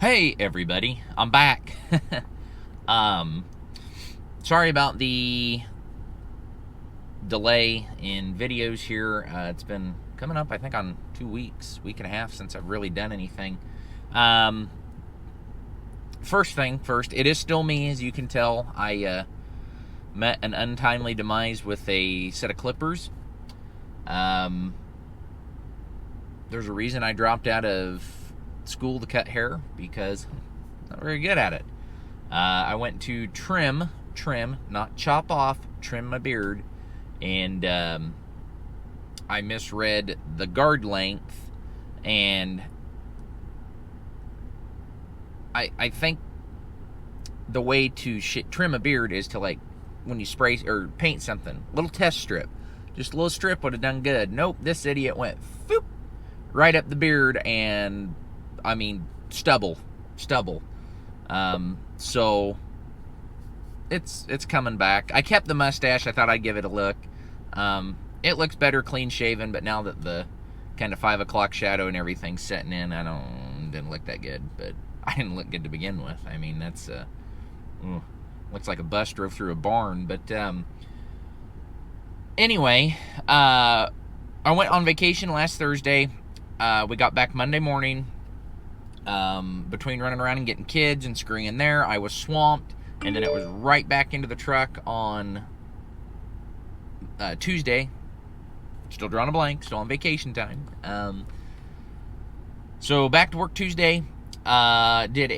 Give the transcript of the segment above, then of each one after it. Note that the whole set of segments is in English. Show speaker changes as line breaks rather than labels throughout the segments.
Hey everybody, I'm back. um, Sorry about the delay in videos here. It's been coming up, I think, on 2 weeks, week and a half since I've really done anything. First thing first, it is still me, as you can tell. I met an untimely demise with a set of clippers. There's a reason I dropped out of school to cut hair, because I'm not very good at it. I went to trim, not chop off, trim my beard, and I misread the guard length, and I think the way to trim a beard is to, like, when you spray or paint something, little test strip, just a little strip would have done good. Nope, this idiot went foop right up the beard, and I mean, stubble. So it's coming back. I kept the mustache. I thought I'd give it a look. It looks better clean shaven, but now that the kind of 5 o'clock shadow and everything's setting in, didn't look that good. But I didn't look good to begin with. I mean, that's looks like a bus drove through a barn. But anyway, I went on vacation last Thursday. We got back Monday morning. Between running around and getting kids and screwing in there, I was swamped, and then it was right back into the truck on Tuesday. Still drawing a blank, still on vacation time. So back to work Tuesday. Did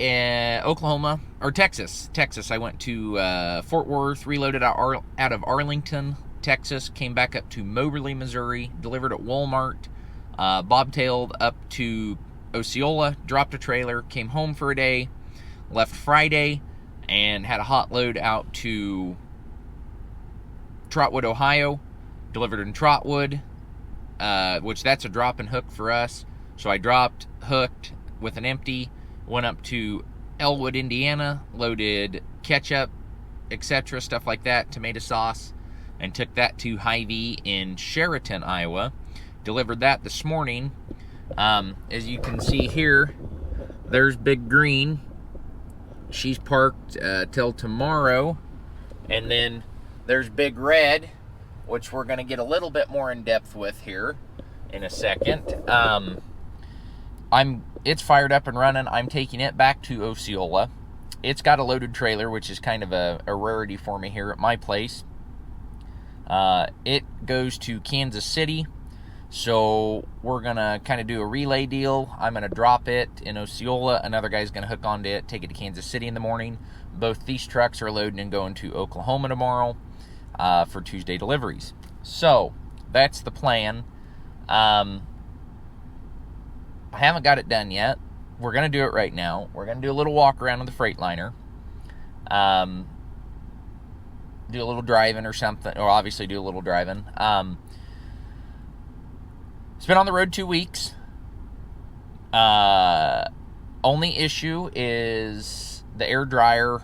Oklahoma, or Texas. I went to Fort Worth, reloaded out of Arlington, Texas, came back up to Moberly, Missouri, delivered at Walmart, bobtailed up to Osceola, dropped a trailer, came home for a day, left Friday, and had a hot load out to Trotwood, Ohio, delivered in Trotwood, which that's a drop and hook for us. So I dropped, hooked with an empty, went up to Elwood, Indiana, loaded ketchup, etc., stuff like that, tomato sauce, and took that to Hy-Vee in Sheraton, Iowa. Delivered that this morning. As you can see here, there's Big Green. She's parked till tomorrow. And then there's Big Red, which we're going to get a little bit more in depth with here in a second. It's fired up and running. I'm taking it back to Osceola. It's got a loaded trailer, which is kind of a rarity for me here at my place. It goes to Kansas City. So we're going to kind of do a relay deal. I'm going to drop it in Osceola. Another guy's going to hook onto it, take it to Kansas City in the morning. Both these trucks are loading and going to Oklahoma tomorrow for Tuesday deliveries. So that's the plan. I haven't got it done yet. We're going to do it right now. We're going to do a little walk around on the Freightliner. Do a little driving or something, or obviously do a little driving. It's been on the road 2 weeks. Only issue is the air dryer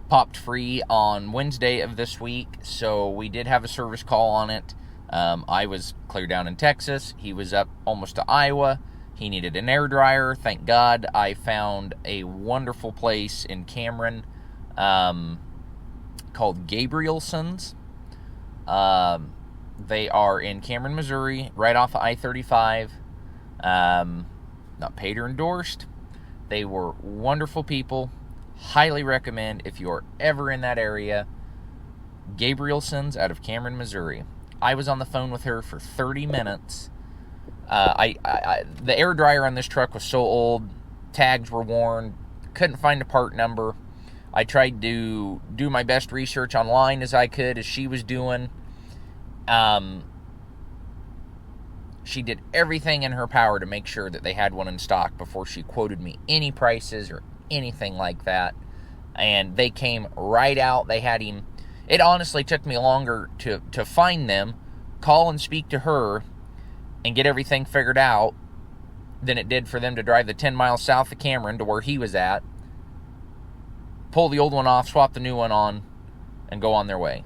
popped free on Wednesday of this week, so we did have a service call on it. I was clear down in Texas. He was up almost to Iowa. He needed an air dryer. Thank God I found a wonderful place in Cameron called Gabrielson's. They are in Cameron, Missouri, right off of I-35. Not paid or endorsed. They were wonderful people. Highly recommend if you're ever in that area. Gabrielson's out of Cameron, Missouri. I was on the phone with her for 30 minutes. The air dryer on this truck was so old. Tags were worn. Couldn't find a part number. I tried to do my best research online as I could, as she was doing. She did everything in her power to make sure that they had one in stock before she quoted me any prices or anything like that. And they came right out. They had him. It honestly took me longer to find them, call and speak to her, and get everything figured out than it did for them to drive the 10 miles south of Cameron to where he was at, pull the old one off, swap the new one on, and go on their way.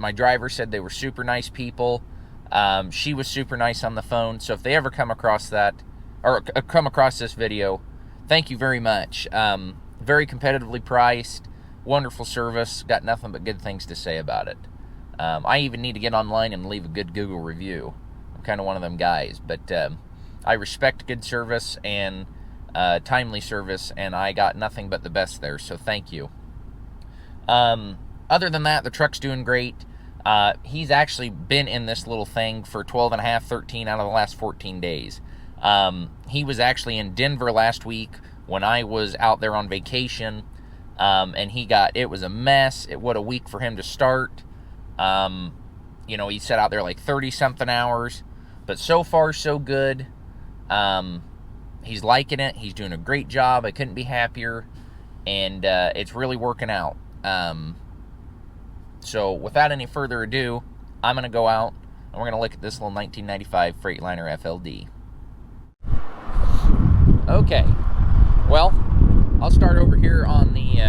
My driver said they were super nice people. She was super nice on the phone. So if they ever come across that, or come across this video, thank you very much. Very competitively priced, wonderful service, got nothing but good things to say about it. I even need to get online and leave a good Google review. I'm kind of one of them guys, but I respect good service and timely service, and I got nothing but the best there, so thank you. Other than that, the truck's doing great. He's actually been in this little thing for 12 and a half, 13 out of the last 14 days. He was actually in Denver last week when I was out there on vacation, and it was a mess. What a week for him to start. He sat out there like 30-something hours, but so far, so good. He's liking it. He's doing a great job. I couldn't be happier, and it's really working out. So without any further ado, I'm going to go out, and we're going to look at this little 1995 Freightliner FLD. Okay, well, I'll start over here on the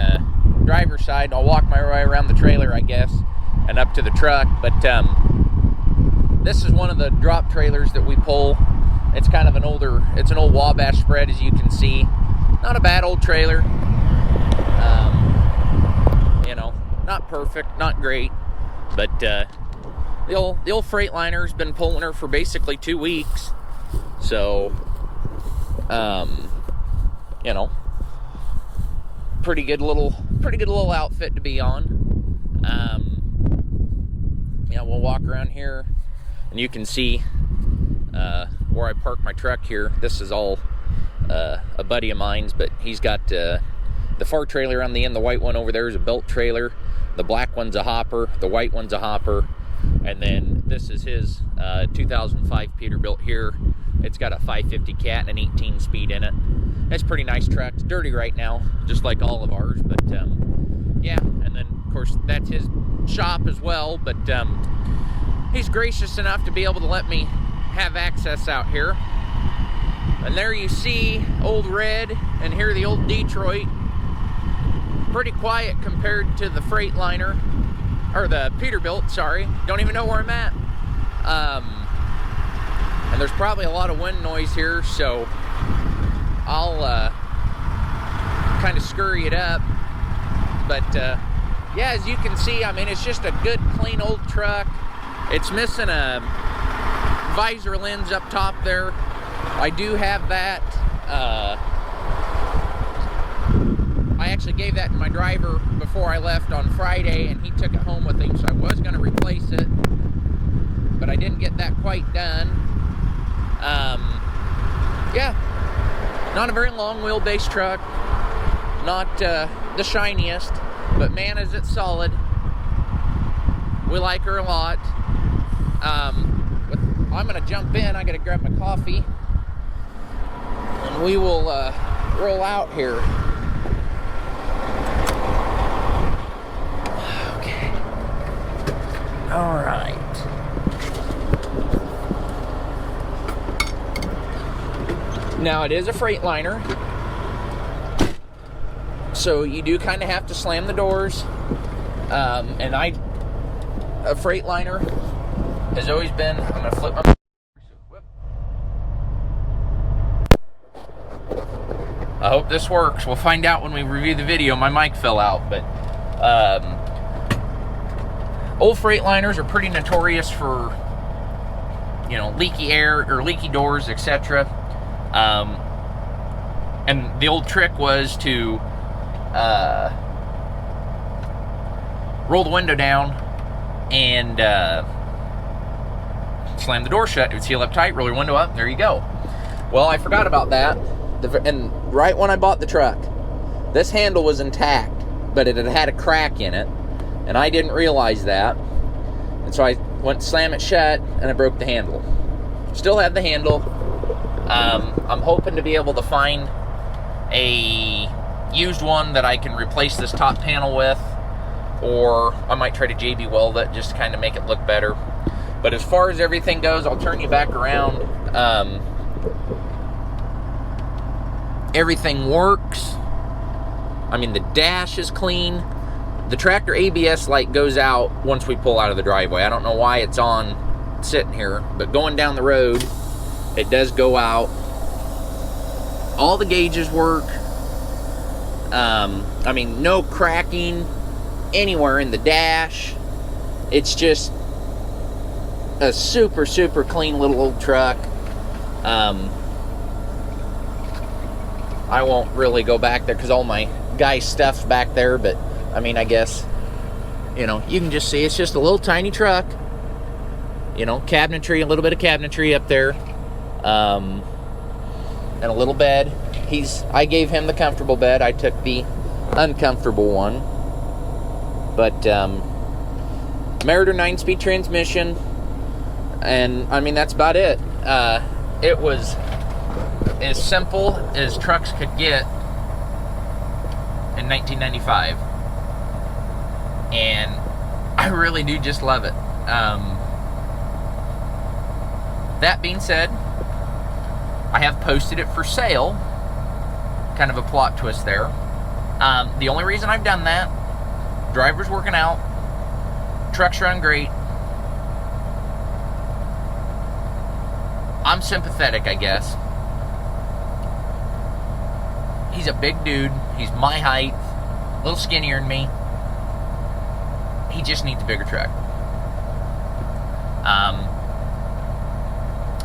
driver's side. I'll walk my way around the trailer, I guess, and up to the truck, but this is one of the drop trailers that we pull. It's kind of it's an old Wabash spread, as you can see. Not a bad old trailer. Not perfect, not great, but the old Freightliner's been pulling her for basically 2 weeks. So, pretty good little outfit to be on. We'll walk around here, and you can see where I park my truck here. This is all a buddy of mine's, but he's got the far trailer on the end. The white one over there is a belt trailer. The black one's a hopper. The white one's a hopper. And then this is his 2005 Peterbilt here. It's got a 550 cat and an 18-speed in it. It's a pretty nice truck. It's dirty right now, just like all of ours. But, yeah. And then, of course, that's his shop as well. But he's gracious enough to be able to let me have access out here. And there you see Old Red, and here the old Detroit. Pretty quiet compared to the Freightliner, or the Peterbilt, sorry. Don't even know where I'm at. And there's probably a lot of wind noise here, so I'll kind of scurry it up. But yeah, as you can see, I mean, it's just a good, clean old truck. It's missing a visor lens up top there. I do have that. I actually gave that to my driver before I left on Friday, and he took it home with him, so I was going to replace it, but I didn't get that quite done. Yeah, not a very long wheelbase truck, not the shiniest, but man, is it solid. We like her a lot. I'm going to jump in. I got to grab my coffee, and we will roll out here. All right. Now, it is a Freightliner, so you do kind of have to slam the doors. And a Freightliner has always been, I'm going to flip my... I hope this works. We'll find out when we review the video. My mic fell out, but... old Freightliners are pretty notorious for, leaky air or leaky doors, etc. And the old trick was to roll the window down and slam the door shut. It would seal up tight, roll your window up, there you go. Well, I forgot about that. And right when I bought the truck, this handle was intact, but it had a crack in it. And I didn't realize that. And so I went to slam it shut, and I broke the handle. Still have the handle. I'm hoping to be able to find a used one that I can replace this top panel with. Or I might try to JB weld it just to kind of make it look better. But as far as everything goes, I'll turn you back around. Everything works. I mean, the dash is clean. The tractor ABS light goes out once we pull out of the driveway. I don't know why it's on sitting here, but going down the road, it does go out. All the gauges work. I mean, no cracking anywhere in the dash. It's just a super, super clean little old truck. I won't really go back there because all my guys' stuff's back there, but I mean, I guess, you know, you can just see it's just a little tiny truck. You know, cabinetry, a little bit of cabinetry up there, and a little bed. I gave him the comfortable bed. I took the uncomfortable one. But Meritor 9-speed transmission, and I mean, that's about it. It was as simple as trucks could get in 1995, and I really do just love it. That being said, I have posted it for sale. Kind of a plot twist there. The only reason I've done that, driver's working out, truck's run great. I'm sympathetic, I guess. He's a big dude. He's my height, a little skinnier than me. He just needs a bigger truck.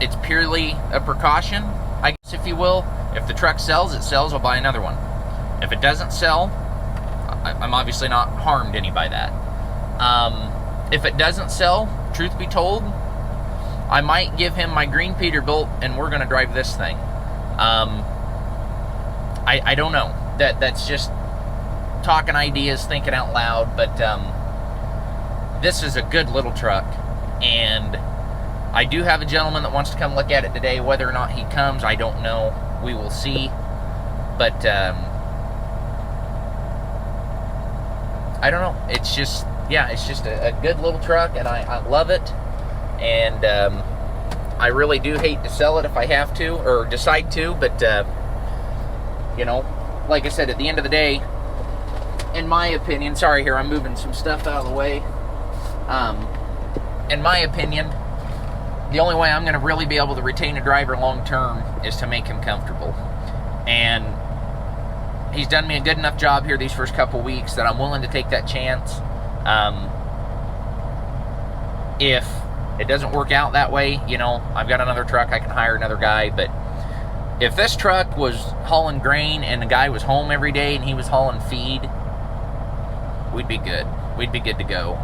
It's purely a precaution, I guess, if you will. If the truck sells, it sells, I'll buy another one. If it doesn't sell, I'm obviously not harmed any by that. If it doesn't sell, truth be told, I might give him my green Peterbilt and we're going to drive this thing. I don't know. That's just talking ideas, thinking out loud, but this is a good little truck, and I do have a gentleman that wants to come look at it today. Whether or not he comes, I don't know. We will see. But I don't know. It's just, yeah, it's just a good little truck, and I love it. And I really do hate to sell it if I have to, or decide to, but you know, like I said, at the end of the day, in my opinion, sorry here, I'm moving some stuff out of the way. In my opinion, the only way I'm going to really be able to retain a driver long term is to make him comfortable. And he's done me a good enough job here these first couple weeks that I'm willing to take that chance. If it doesn't work out that way, you know, I've got another truck, I can hire another guy. But if this truck was hauling grain and the guy was home every day and he was hauling feed, we'd be good. We'd be good to go.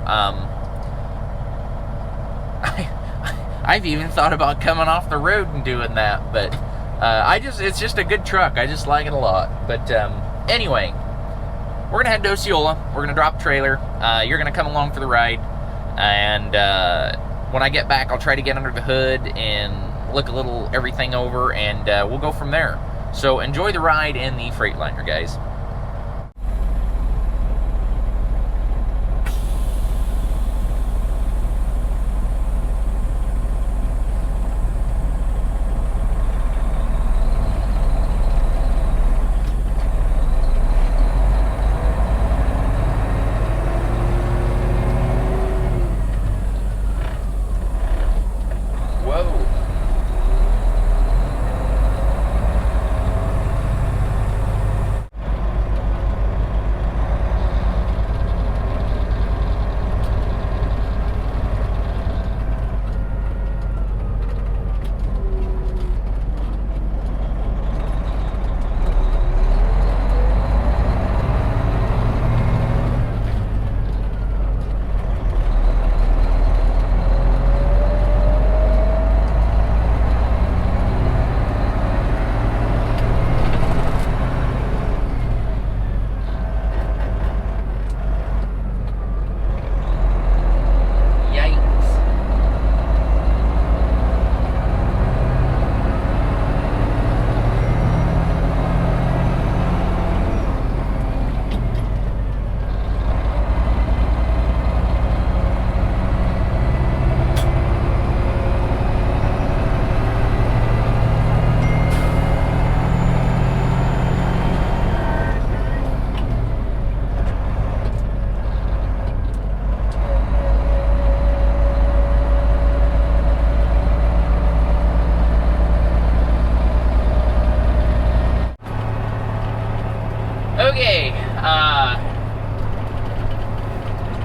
I've even thought about coming off the road and doing that, but it's just a good truck. I just like it a lot. But anyway, we're gonna head to Osceola. We're gonna drop a trailer. You're gonna come along for the ride, and when I get back, I'll try to get under the hood and look a little everything over, and we'll go from there. So enjoy the ride in the Freightliner, guys.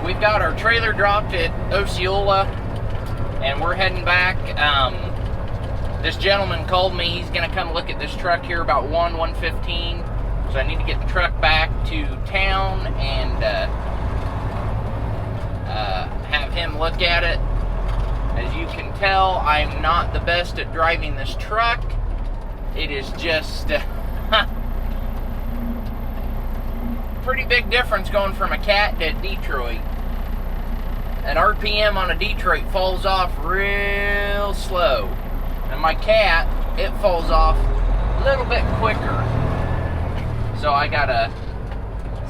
We've got our trailer dropped at Osceola, and we're heading back. This gentleman called me. He's going to come look at this truck here about 1:15. So I need to get the truck back to town and have him look at it. As you can tell, I'm not the best at driving this truck. It is just pretty big difference going from a Cat to Detroit. An RPM on a Detroit falls off real slow. And my Cat, it falls off a little bit quicker. So I gotta,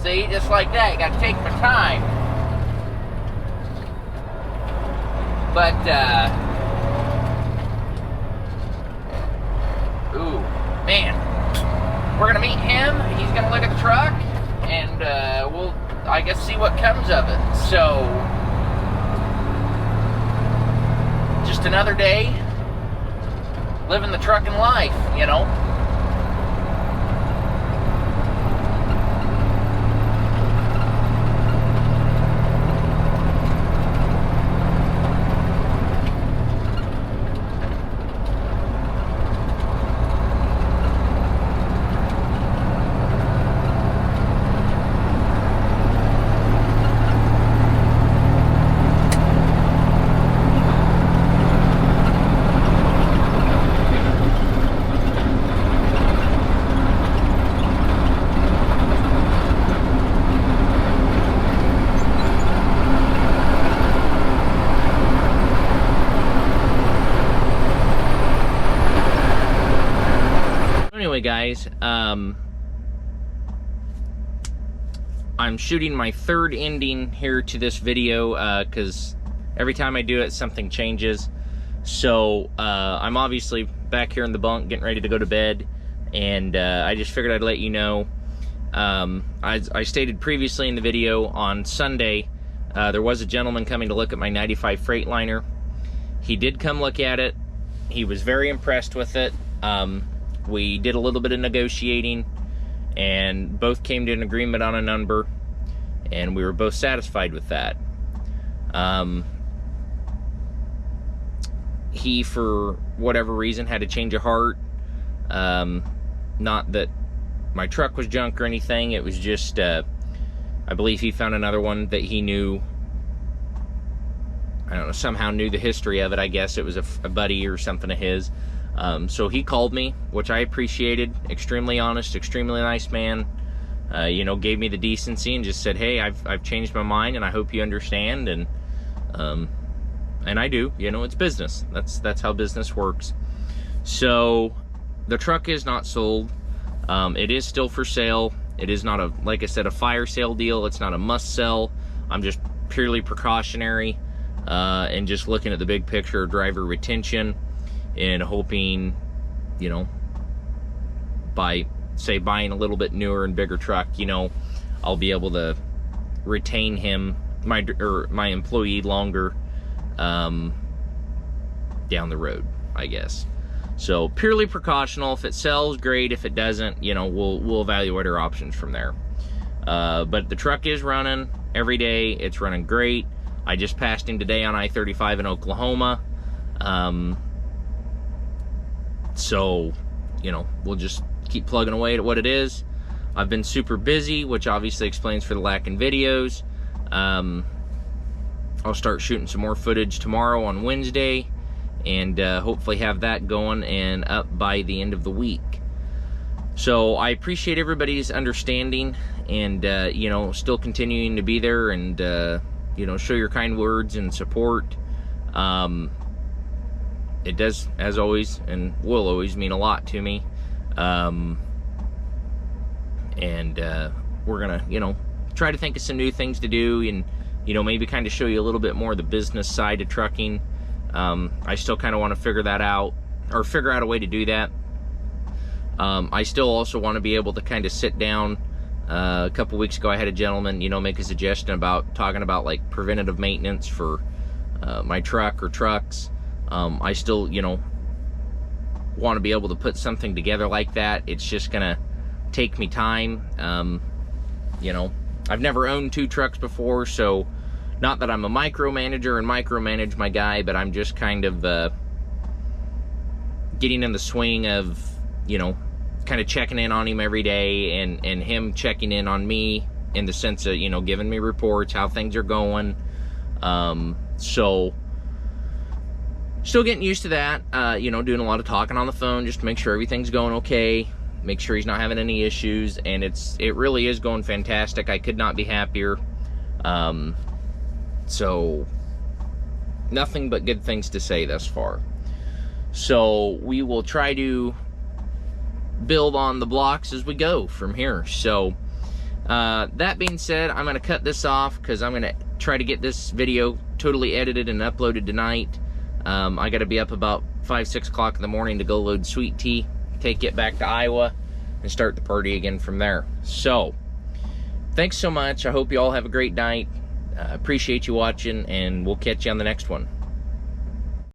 see, just like that, you gotta take my time. But, ooh, man. We're gonna meet him, he's gonna look at the truck, and we'll, I guess, see what comes of it. So, just another day, living the trucking life, you know. Anyway, guys, I'm shooting my third ending here to this video because every time I do it, something changes. So I'm obviously back here in the bunk getting ready to go to bed, and I just figured I'd let you know. As I stated previously in the video, on Sunday there was a gentleman coming to look at my 95 Freightliner. He did come look at it. He was very impressed with it. We did a little bit of negotiating, and both came to an agreement on a number, and we were both satisfied with that. He, for whatever reason, had a change of heart. Not that my truck was junk or anything. It was just, I believe he found another one that he knew, I don't know, somehow knew the history of it. I guess it was a buddy or something of his. So he called me, which I appreciated. Extremely honest, extremely nice man. You know, gave me the decency and just said, hey, I've changed my mind, and I hope you understand. And I do. You know, it's business. That's how business works. So the truck is not sold. It is still for sale. It is not, like I said, a fire sale deal. It's not a must sell. I'm just purely precautionary and just looking at the big picture of driver retention, and hoping, you know, by, say, buying a little bit newer and bigger truck, you know, I'll be able to retain him, my employee, longer down the road, I guess. So purely precautional. If it sells, great. If it doesn't, you know, we'll evaluate our options from there. But the truck is running every day. It's running great. I just passed him today on I-35 in Oklahoma. So, you know, we'll just keep plugging away at what it is. I've been super busy, which obviously explains for the lack in videos. I'll start shooting some more footage tomorrow on Wednesday, and hopefully have that going and up by the end of the week. So I appreciate everybody's understanding, and you know, still continuing to be there, and you know, show your kind words and support. It does, as always, and will always mean a lot to me. And we're gonna, you know, try to think of some new things to do, and, you know, maybe kind of show you a little bit more of the business side of trucking. I still kind of want to figure that out, or figure out a way to do that. I still also want to be able to kind of sit down. A couple weeks ago, I had a gentleman, you know, make a suggestion about talking about like preventative maintenance for my truck or trucks. I still, you know, want to be able to put something together like that. It's just gonna take me time. You know, I've never owned 2 trucks before, so not that I'm a micromanager and micromanage my guy, but I'm just kind of getting in the swing of, you know, kind of checking in on him every day, and him checking in on me in the sense of, you know, giving me reports, how things are going. So still getting used to that, you know, doing a lot of talking on the phone just to make sure everything's going okay, make sure he's not having any issues, and it really is going fantastic. I could not be happier. So nothing but good things to say thus far. So we will try to build on the blocks as we go from here. So that being said, I'm going to cut this off because I'm going to try to get this video totally edited and uploaded tonight. I got to be up about 5-6 o'clock in the morning to go load sweet tea, take it back to Iowa, and start the party again from there. So thanks so much. I hope you all have a great night. Appreciate you watching, and we'll catch you on the next one.